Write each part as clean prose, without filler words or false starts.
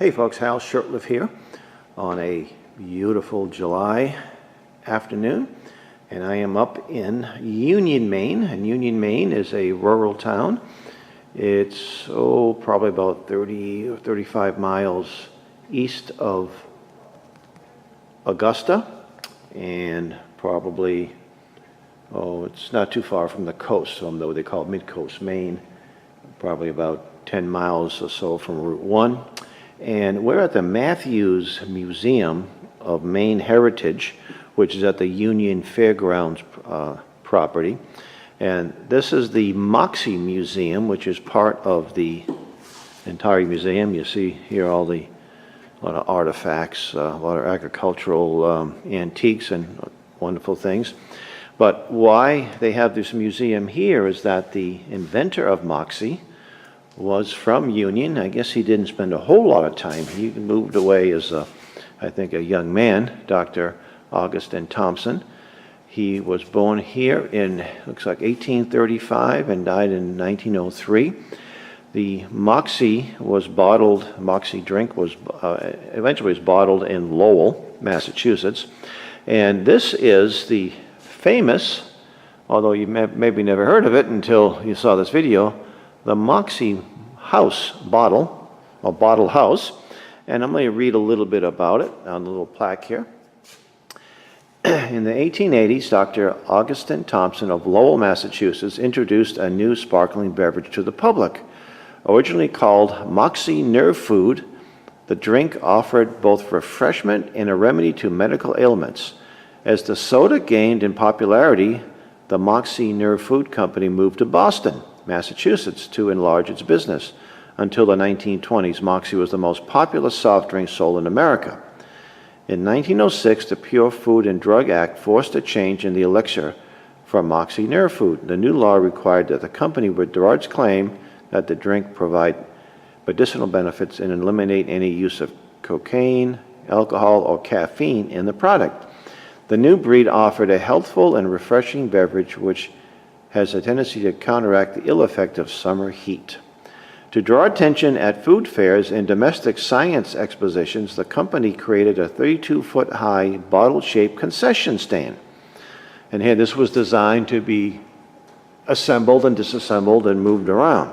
Hey folks, Hal Shurtleff here on a beautiful July afternoon, and I am up in Union, Maine. And Union, Maine is a rural town. It's probably about 30 or 35 miles east of Augusta, and probably it's not too far from the coast, though they call it mid-coast Maine, probably about 10 miles or so from Route 1. And we're at the Matthews Museum of Maine Heritage, which is at the Union Fairgrounds property. And this is the Moxie Museum, which is part of the entire museum. You see here a lot of artifacts, a lot of agricultural antiques and wonderful things. But why they have this museum here is that the inventor of Moxie was from Union. I guess he didn't spend a whole lot of time. He moved away as, I think, a young man, Dr. Augustine Thompson. He was born here in, looks like 1835 and died in 1903. The Moxie drink was eventually bottled in Lowell, Massachusetts. And this is the famous, although you maybe never heard of it until you saw this video, the Moxie House bottle, or bottle house. And I'm going to read a little bit about it on the little plaque here. In the 1880s, Dr. Augustine Thompson of Lowell, Massachusetts, introduced a new sparkling beverage to the public. Originally called Moxie Nerve Food, the drink offered both refreshment and a remedy to medical ailments. As the soda gained in popularity, the Moxie Nerve Food Company moved to Boston, Massachusetts, to enlarge its business. Until the 1920s, Moxie was the most popular soft drink sold in America. In 1906, the Pure Food and Drug Act forced a change in the elixir for Moxie Nerve Food. The new law required that the company withdraw its claim that the drink provide medicinal benefits and eliminate any use of cocaine, alcohol, or caffeine in the product. The new breed offered a healthful and refreshing beverage which has a tendency to counteract the ill effect of summer heat. To draw attention at food fairs and domestic science expositions, the company created a 32-foot high bottle-shaped concession stand. And here this was designed to be assembled and disassembled and moved around.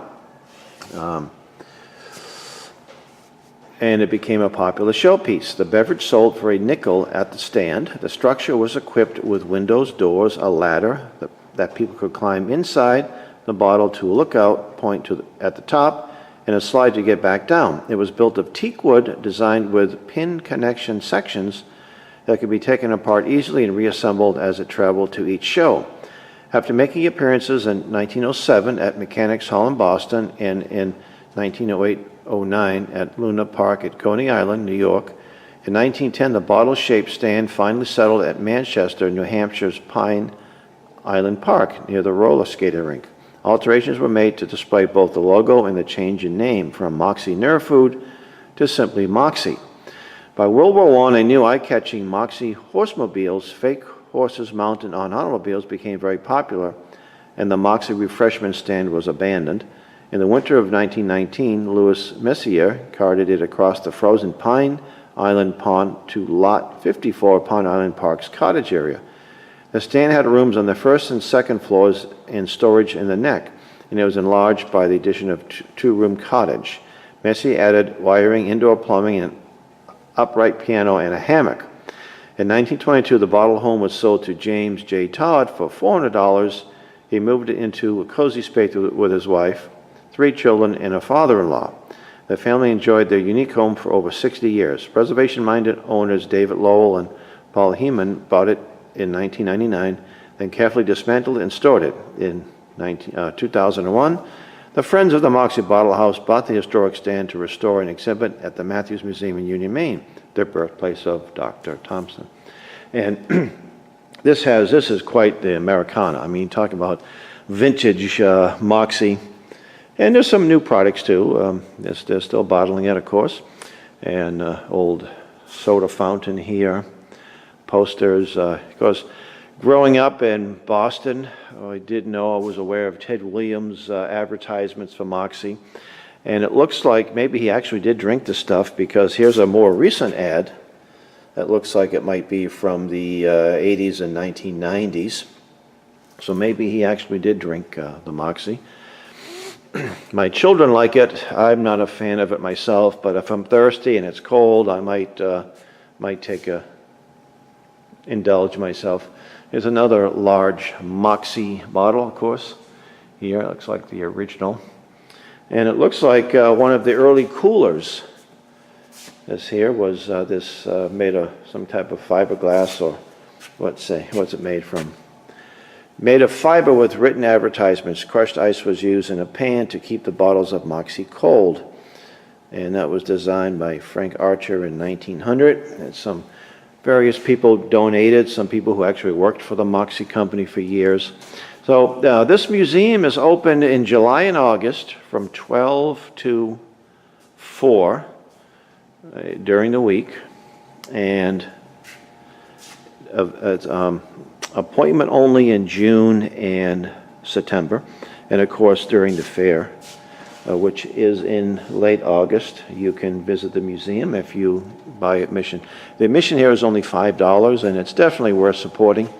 And it became a popular showpiece. The beverage sold for a nickel at the stand. The structure was equipped with windows, doors, a ladder that people could climb inside the bottle to a lookout point at the top, and a slide to get back down. It was built of teak wood designed with pin connection sections that could be taken apart easily and reassembled as it traveled to each show. After making appearances in 1907 at Mechanics Hall in Boston and in 1908-09 at Luna Park at Coney Island, New York, in 1910 the bottle-shaped stand finally settled at Manchester, New Hampshire's Pine Island Park near the roller skating rink. Alterations were made to display both the logo and the change in name from Moxie Nerve Food to simply Moxie. By World War I, a new eye-catching Moxie horsemobiles, fake horses mounted on automobiles, became very popular, and the Moxie refreshment stand was abandoned. In the winter of 1919, Louis Messier carted it across the frozen Pine Island Pond to Lot 54 Pine Island Park's cottage area. The stand had rooms on the first and second floors and storage in the neck, and it was enlarged by the addition of two-room cottage. Messier added wiring, indoor plumbing, an upright piano, and a hammock. In 1922, the bottle home was sold to James J. Todd for $400. He moved it into a cozy space with his wife, 3 children, and a father-in-law. The family enjoyed their unique home for over 60 years. Preservation-minded owners David Lowell and Paul Heeman bought it in 1999, then carefully dismantled and stored it. In 2001, the Friends of the Moxie Bottle House bought the historic stand to restore and exhibit at the Matthews Museum in Union, Maine, the birthplace of Dr. Thompson. And this is quite the Americana. I mean, talking about vintage Moxie. And there's some new products too. They're still bottling it, of course. And old soda fountain here. Posters, because growing up in Boston, I was aware of Ted Williams' advertisements for Moxie, And it looks like maybe he actually did drink the stuff, because here's a more recent ad that looks like it might be from the 80s and 1990s. So maybe he actually did drink the Moxie. My children like it. I'm not a fan of it myself, but if I'm thirsty and it's cold, I might indulge myself. Here's another large Moxie bottle, of course. Here, it looks like the original. And it looks like one of the early coolers. This here was made of some type of fiberglass, or what's it made from? Made of fiber with written advertisements. Crushed ice was used in a pan to keep the bottles of Moxie cold. And that was designed by Frank Archer in 1900. And some various people donated, some people who actually worked for the Moxie company for years. So this museum is open in July and August from 12 to 4 during the week. And it's appointment only in June and September, and of course during the fair, which is in late August. You can visit the museum if you buy admission. The admission here is only $5, and it's definitely worth supporting.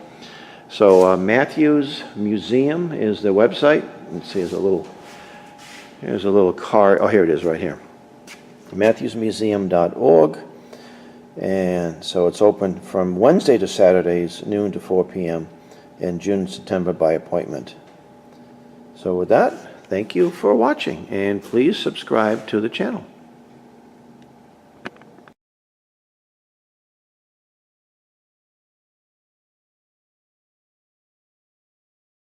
So Matthews Museum is the website. Let's see, here's a little card. Oh, here it is, right here. MatthewsMuseum.org. And so it's open from Wednesday to Saturdays, noon to 4 p.m., in June and September by appointment. So with that, thank you for watching, and please subscribe to the channel.